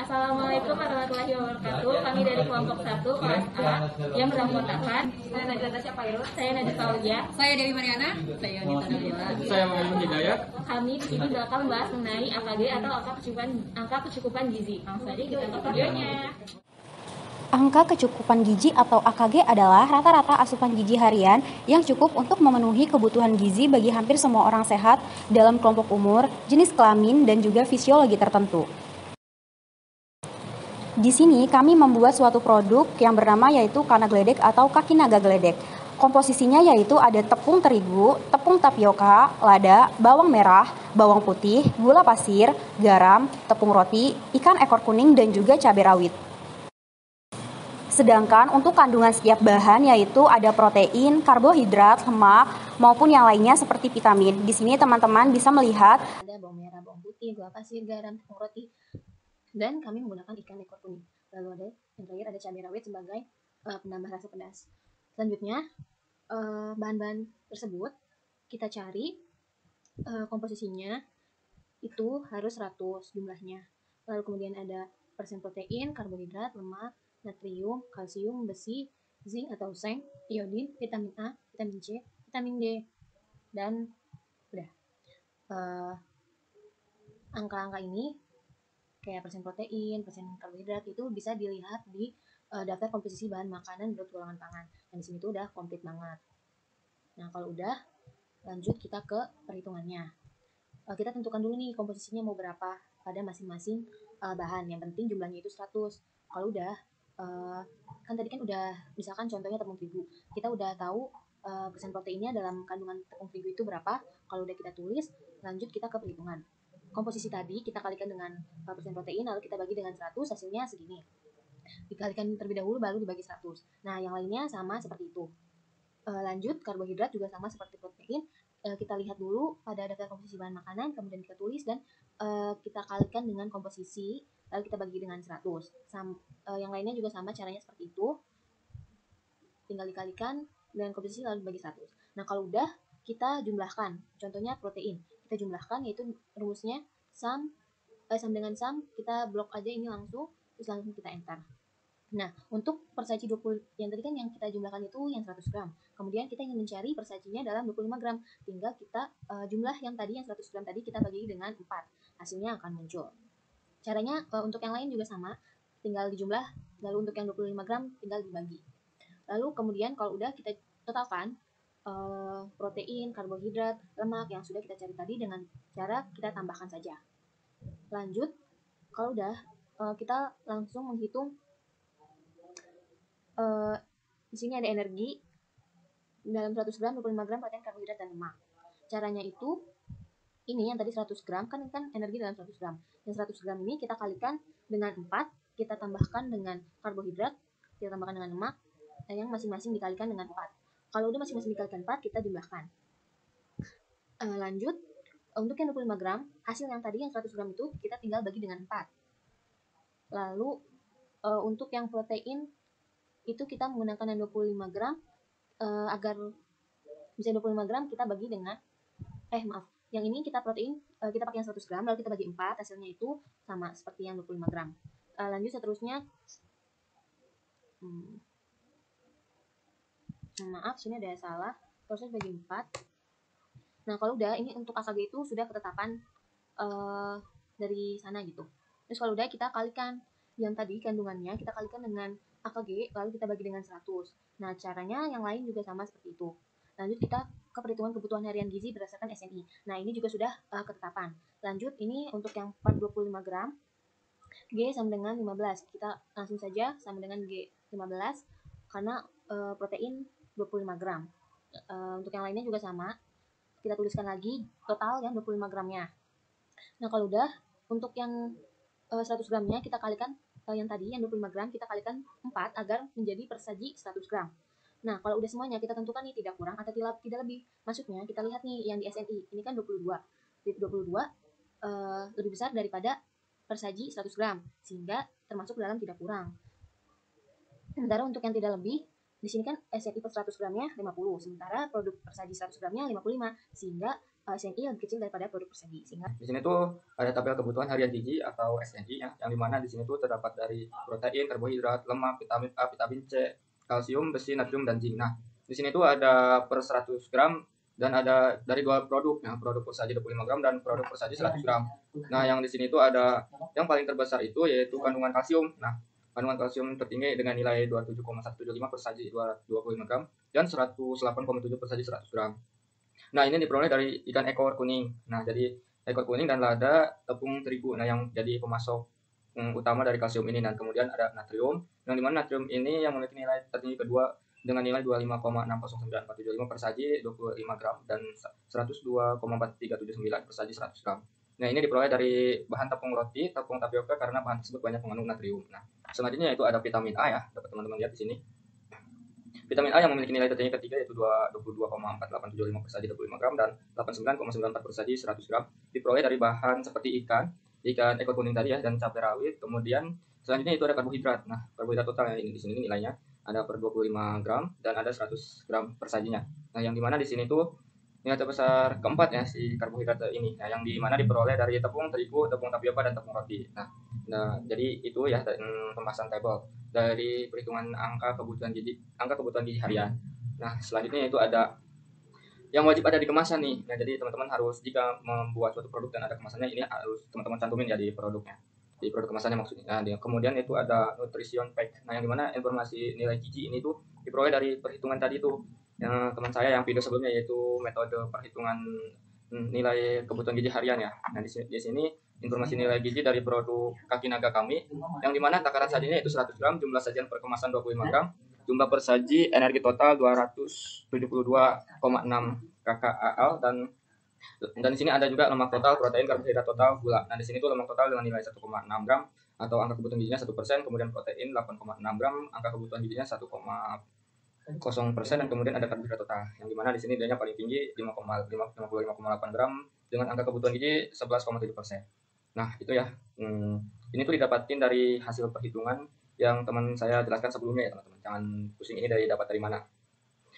Assalamualaikum warahmatullahi wabarakatuh. Kami dari kelompok 1 kelas A yang beranggotakan saya Najwa Pairut, saya Najwa Aulia, saya Dewi Mariana, saya Yonita Dalila, saya Muhammad Hidayat. Kami di sini bakal membahas mengenai AKG atau angka kecukupan gizi. Langsung saja kita ke videonya. Angka kecukupan gizi atau AKG adalah rata-rata asupan gizi harian yang cukup untuk memenuhi kebutuhan gizi bagi hampir semua orang sehat dalam kelompok umur, jenis kelamin, dan juga fisiologi tertentu. Di sini kami membuat suatu produk yang bernama yaitu Kana Gledek atau Kaki Naga Gledek. Komposisinya yaitu ada tepung terigu, tepung tapioka, lada, bawang merah, bawang putih, gula pasir, garam, tepung roti, ikan ekor kuning, dan juga cabai rawit. Sedangkan untuk kandungan setiap bahan yaitu ada protein, karbohidrat, lemak, maupun yang lainnya seperti vitamin. Di sini teman-teman bisa melihat ada bawang merah, bawang putih, gula pasir, garam, tepung roti, dan kami menggunakan ikan ekor kuning. Lalu ada yang terakhir ada cabai rawit sebagai penambah rasa pedas. Selanjutnya bahan-bahan tersebut kita cari komposisinya itu harus 100 jumlahnya. Lalu kemudian ada persen protein, karbohidrat, lemak, natrium, kalsium, besi, zinc atau seng, iodin, vitamin A, vitamin C, vitamin D, dan udah. Angka-angka ini kayak persen protein, persen karbohidrat itu bisa dilihat di daftar komposisi bahan makanan menurut golongan pangan. Dan di sini tuh udah komplit banget. Nah, kalau udah, lanjut kita ke perhitungannya. Kita tentukan dulu nih komposisinya mau berapa pada masing-masing bahan. Yang penting jumlahnya itu 100. Kalau udah, kan tadi kan udah, misalkan contohnya tepung terigu, kita udah tahu persen proteinnya dalam kandungan tepung terigu itu berapa. Kalau udah kita tulis, lanjut kita ke perhitungan. Komposisi tadi kita kalikan dengan persen protein, lalu kita bagi dengan 100, hasilnya segini. Dikalikan terlebih dahulu, baru dibagi 100. Nah, yang lainnya sama seperti itu. Lanjut, karbohidrat juga sama seperti protein. Kita lihat dulu pada daftar komposisi bahan makanan, kemudian kita tulis dan kita kalikan dengan komposisi, lalu kita bagi dengan 100. Yang lainnya juga sama caranya seperti itu. Tinggal dikalikan dengan komposisi lalu bagi 100. Nah, kalau udah, kita jumlahkan. Contohnya protein. Kita jumlahkan, yaitu rumusnya sum dengan sum, kita blok aja ini langsung, terus langsung kita enter. Nah, untuk persaji 20, yang tadi kan yang kita jumlahkan itu yang 100 gram. Kemudian kita ingin mencari persajinya dalam 25 gram. Tinggal kita jumlah yang tadi, yang 100 gram tadi, kita bagi dengan 4. Hasilnya akan muncul. Caranya untuk yang lain juga sama. Tinggal dijumlah, lalu untuk yang 25 gram tinggal dibagi. Lalu kemudian kalau udah kita totalkan protein, karbohidrat, lemak yang sudah kita cari tadi dengan cara kita tambahkan saja. Lanjut, kalau udah kita langsung menghitung. Di sini ada energi dalam 100 gram, 25 gram protein, karbohidrat, dan lemak. Caranya itu, ini yang tadi 100 gram kan energi dalam 100 gram. Yang 100 gram ini kita kalikan dengan 4, kita tambahkan dengan karbohidrat, kita tambahkan dengan lemak, dan yang masing-masing dikalikan dengan 4. Kalau udah masing-masing dikalikan 4, kita jumlahkan. Lanjut, untuk yang 25 gram, hasil yang tadi yang 100 gram itu kita tinggal bagi dengan 4. Lalu untuk yang protein itu kita menggunakan yang 25 gram agar bisa 25 gram kita bagi dengan yang ini kita protein kita pakai yang 100 gram lalu kita bagi 4, hasilnya itu sama seperti yang 25 gram. Lanjut seterusnya, maaf sini ada salah, proses bagi 4. Nah, kalau udah, ini untuk AKG itu sudah ketetapan dari sana gitu. Terus kalau udah, kita kalikan yang tadi kandungannya, kita kalikan dengan AKG, lalu kita bagi dengan 100. Nah, caranya yang lain juga sama seperti itu. Lanjut kita ke perhitungan kebutuhan harian gizi berdasarkan SNI. Nah, ini juga sudah ketetapan. Lanjut, ini untuk yang 25 gram, G sama dengan 15. Kita langsung saja sama dengan G 15, karena protein 25 gram. Untuk yang lainnya juga sama. Kita tuliskan lagi total yang 25 gramnya. Nah, kalau udah, untuk yang 100 gramnya kita kalikan yang tadi, yang 25 gram, kita kalikan 4 agar menjadi persaji 100 gram. Nah, kalau udah semuanya, kita tentukan nih tidak kurang atau tidak lebih. Maksudnya, kita lihat nih yang di SNI, ini kan 22. Di 22 lebih besar daripada persaji 100 gram, sehingga termasuk dalam tidak kurang. Sementara untuk yang tidak lebih, di sini kan SNI per 100 gramnya 50, sementara produk persaji 100 gramnya 55, sehingga SNI lebih kecil daripada produk persaji. Sehingga di sini tuh ada tabel kebutuhan harian gizi atau SNI ya, yang dimana di sini tuh terdapat dari protein, karbohidrat, lemak, vitamin A, vitamin C, kalsium, besi, natrium, dan zinc. Nah, di sini tuh ada per 100 gram dan ada dari dua produk, ya, produk persaji 25 gram dan produk persaji 100 gram. Nah, yang di sini tuh ada yang paling terbesar itu yaitu kandungan kalsium. Nah, kandungan kalsium tertinggi dengan nilai 27,175 per saji 25 gram dan 108,7 per saji 100 gram. Nah, ini diperoleh dari ikan ekor kuning. Nah, jadi ekor kuning dan lada, tepung terigu. Nah, yang jadi pemasok utama dari kalsium ini. Dan kemudian ada natrium, yang dimana natrium ini yang memiliki nilai tertinggi kedua dengan nilai 25,609475 per saji 25 gram dan 102,4379 per saji 100 gram. Nah, ini diperoleh dari bahan tepung roti, tepung tapioka karena bahan tersebut banyak mengandung natrium. Nah, selanjutnya yaitu ada vitamin A ya, dapat teman-teman lihat di sini. Vitamin A yang memiliki nilai tertinggi ketiga yaitu 22,4875 per saji 25 gram dan 89,94 per saji 100 gram diperoleh dari bahan seperti ikan ekor kuning tadi ya, dan cabai rawit. Kemudian selanjutnya itu ada karbohidrat. Nah, karbohidrat total ya, ini di sini nilainya ada per 25 gram dan ada 100 gram per sajinya. Nah, yang dimana di sini tuh nilai terbesar keempat ya si karbohidrat ini. Nah, yang dimana diperoleh dari tepung terigu, tepung tapioka, dan tepung roti. Nah, jadi itu ya pembahasan tabel dari perhitungan angka kebutuhan gizi harian. Nah, selanjutnya itu ada yang wajib ada di kemasan nih. Nah, jadi teman-teman harus jika membuat suatu produk dan ada kemasannya, ini harus teman-teman cantumin ya di produknya, di produk kemasannya maksudnya. Nah, kemudian itu ada nutrition pack. Nah, yang dimana informasi nilai gizi ini tuh diperoleh dari perhitungan tadi tuh yang teman saya yang video sebelumnya, yaitu metode perhitungan nilai kebutuhan gizi harian ya. Nah, di sini informasi nilai gizi dari produk kaki naga kami, yang dimana takaran sajinya itu 100 gram, jumlah sajian per kemasan 25 gram, jumlah per saji, energi total 272,6 kcal, dan di sini ada juga lemak total, protein, karbohidrat total, gula. Nah, di sini tuh lemak total dengan nilai 1,6 gram atau angka kebutuhan gizinya 1%, kemudian protein 8,6 gram, angka kebutuhan gizinya 1,0%, dan kemudian ada karbohidrat total, yang dimana di sini nilainya paling tinggi 55,8 gram dengan angka kebutuhan gizi 11,7%. Nah, itu ya. Ini tuh didapatin dari hasil perhitungan yang teman saya jelaskan sebelumnya ya teman-teman. Jangan pusing ini dapat dari mana.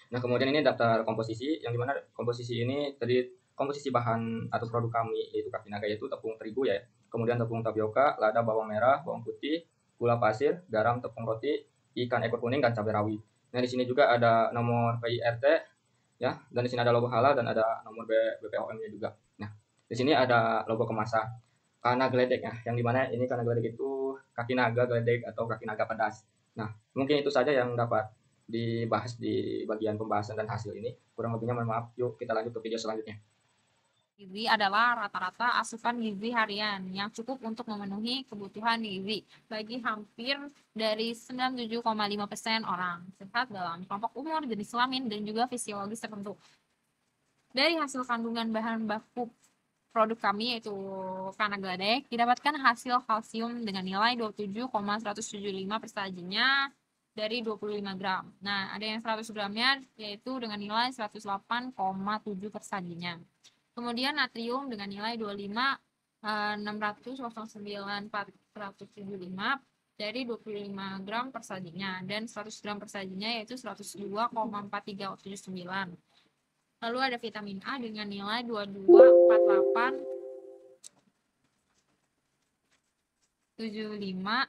Nah, kemudian ini daftar komposisi, yang dimana komposisi ini tadi komposisi bahan atau produk kami yaitu kaki naga, yaitu tepung terigu ya, kemudian tepung tapioka, lada, bawang merah, bawang putih, gula pasir, garam, tepung roti, ikan ekor kuning, dan cabai rawit. Nah, di sini juga ada nomor PIRT ya, dan di sini ada logo halal dan ada nomor BPOM-nya juga. Nah, di sini ada logo kemasan Kana Gledek ya, yang dimana ini Kana Gledek itu kaki naga gledek atau kaki naga pedas. Nah, mungkin itu saja yang dapat dibahas di bagian pembahasan dan hasil ini. Kurang lebihnya mohon maaf. Yuk kita lanjut ke video selanjutnya. Gizi adalah rata-rata asupan gizi harian yang cukup untuk memenuhi kebutuhan gizi bagi hampir dari 97,5% orang sehat dalam kelompok umur, jenis kelamin, dan juga fisiologis tertentu. Dari hasil kandungan bahan baku produk kami yaitu Kana Gledek didapatkan hasil kalsium dengan nilai 27,175 per sajinya dari 25 gram. Nah, ada yang 100 gramnya yaitu dengan nilai 108,7 per sajinya. Kemudian natrium dengan nilai 25,609,475 dari 25 gram per sajinya, dan 100 gram per sajinya yaitu 102,4379. Lalu ada vitamin A dengan nilai 224875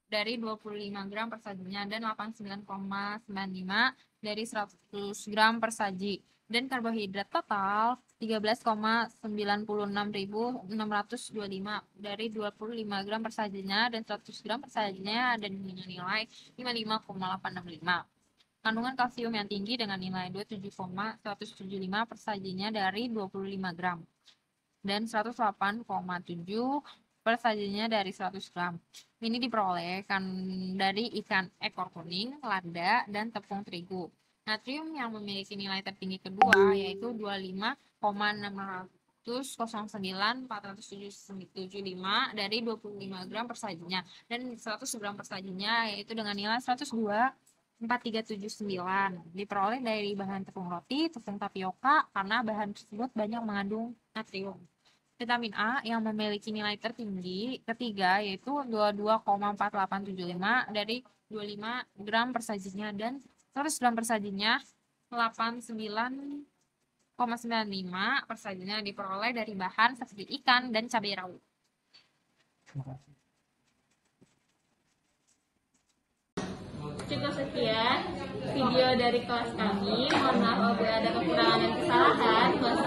dari 25 gram per sajinya, dan 89,95 dari 100 gram per saji. Dan karbohidrat total 13,96.625 dari 25 gram per sajinya, dan 100 gram per sajinya ada dengan nilai 55,865. Kandungan kalsium yang tinggi dengan nilai 27,175 per sajinya dari 25 gram dan 108,7 per sajinya dari 100 gram. Ini diperoleh dari ikan ekor kuning, lada, dan tepung terigu. Natrium yang memiliki nilai tertinggi kedua yaitu 25,609,475 dari 25 gram per sajinya, dan 100 gram per sajinya yaitu dengan nilai 102,4379. Diperoleh dari bahan tepung roti, tepung tapioka karena bahan tersebut banyak mengandung natrium. Vitamin A yang memiliki nilai tertinggi ketiga yaitu 22,4875 dari 25 gram per sajinya, dan 100 gram per sajinya Persajiannya diperoleh dari bahan seperti ikan dan cabai rawit. Cukup sekian video dari kelas kami. Mohon maaf apabila ada kekurangan dan kesalahan.